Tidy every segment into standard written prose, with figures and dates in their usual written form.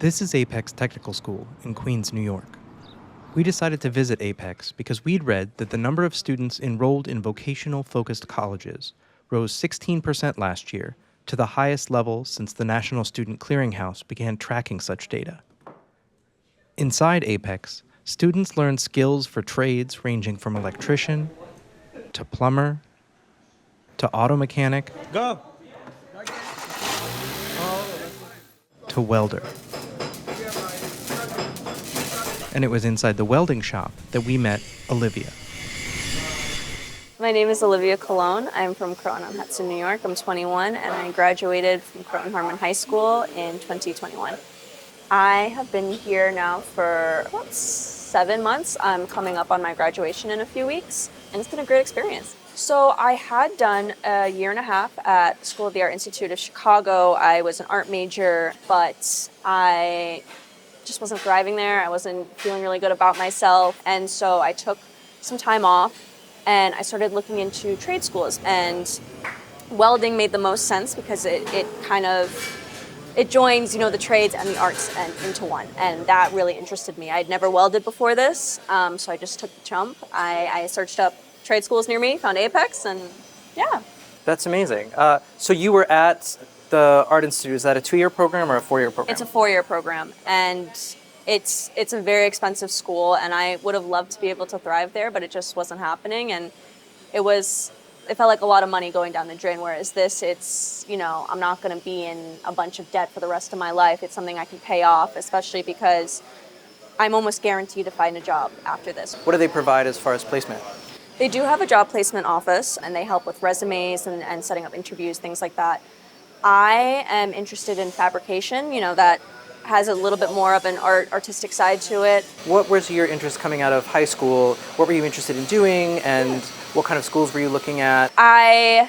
This is Apex Technical School in Queens, New York. We decided to visit Apex because we'd read that the number of students enrolled in vocational focused colleges rose 16% last year to the highest level since the National Student Clearinghouse began tracking such data. Inside Apex, students learn skills for trades ranging from electrician to plumber to auto mechanic Go. to welder. And it was inside the welding shop that we met Olivia. My name is Olivia Colon. I'm from Croton-on-Hudson, New York. I'm 21 and I graduated from Croton-Harmon High School in 2021. I have been here now for about 7 months. I'm coming up on my graduation in a few weeks, and it's been a great experience. So I had done a year and a half at School of the Art Institute of Chicago. I was an art major, but I just wasn't thriving there. I wasn't feeling really good about myself. And so I took some time off and I started looking into trade schools. And welding made the most sense because it joins, the trades and the arts and into one. And that really interested me. I'd never welded before this, so I just took the jump. I searched up trade schools near me, found Apex, and yeah. That's amazing. So you were at the Art Institute. Is that a 2-year program or a 4-year program? It's a 4-year program, and it's a very expensive school, and I would have loved to be able to thrive there, but it just wasn't happening, and it felt like a lot of money going down the drain, whereas this, I'm not going to be in a bunch of debt for the rest of my life. It's something I can pay off, especially because I'm almost guaranteed to find a job after this. What do they provide as far as placement? They do have a job placement office, and they help with resumes and setting up interviews, things like that. I am interested in fabrication, that has a little bit more of an artistic side to it. What was your interest coming out of high school? What were you interested in doing, and what kind of schools were you looking at? I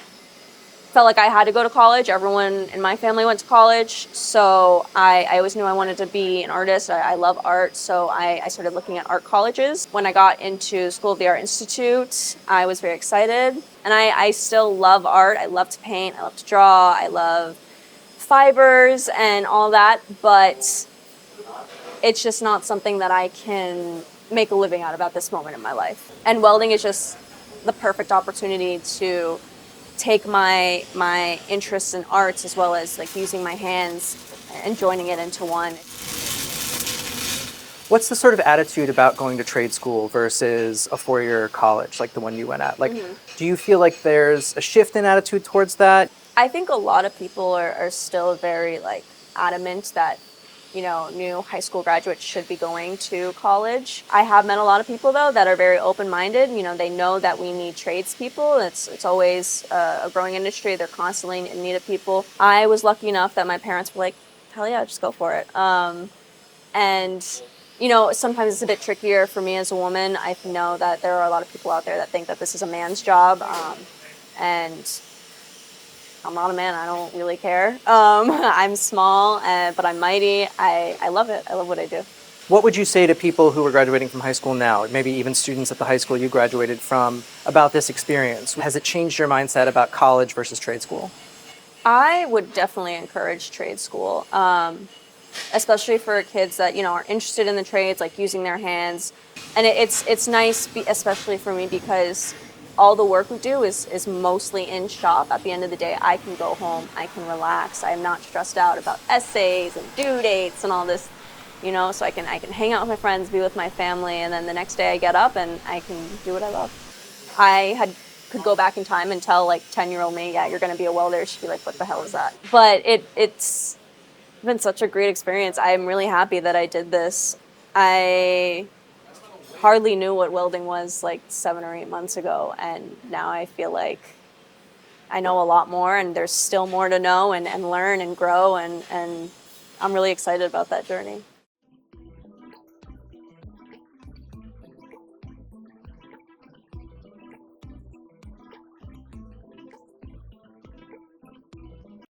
felt like I had to go to college. Everyone in my family went to college, so I always knew I wanted to be an artist. I love art, so I started looking at art colleges. When I got into School of the Art Institute, I was very excited, and I still love art. I love to paint, I love to draw, I love fibers and all that, but it's just not something that I can make a living out of at this moment in my life. And welding is just the perfect opportunity to take my interests in arts as well as using my hands and joining it into one. What's the sort of attitude about going to trade school versus a 4-year college like the one you went at? Do you feel like there's a shift in attitude towards that? I think a lot of people are still very adamant that new high school graduates should be going to college. I have met a lot of people, though, that are very open-minded. They know that we need tradespeople. It's always a growing industry. They're constantly in need of people. I was lucky enough that my parents were like, hell yeah, just go for it. And sometimes it's a bit trickier for me as a woman. I know that there are a lot of people out there that think that this is a man's job, and I'm not a man. I don't really care. I'm small, but I'm mighty. I love it. I love what I do. What would you say to people who are graduating from high school now, maybe even students at the high school you graduated from, about this experience? Has it changed your mindset about college versus trade school? I would definitely encourage trade school, especially for kids that are interested in the trades, using their hands. And it's nice, especially for me, because all the work we do is mostly in shop. At the end of the day, I can go home, I can relax. I'm not stressed out about essays and due dates and all this, so I can hang out with my friends, be with my family, and then the next day I get up and I can do what I love. Could go back in time and tell 10-year-old me, yeah, you're gonna be a welder. She'd be like, what the hell is that? But it's been such a great experience. I'm really happy that I did this. I hardly knew what welding was 7 or 8 months ago, and now I feel like I know a lot more, and there's still more to know and learn and grow, and I'm really excited about that journey.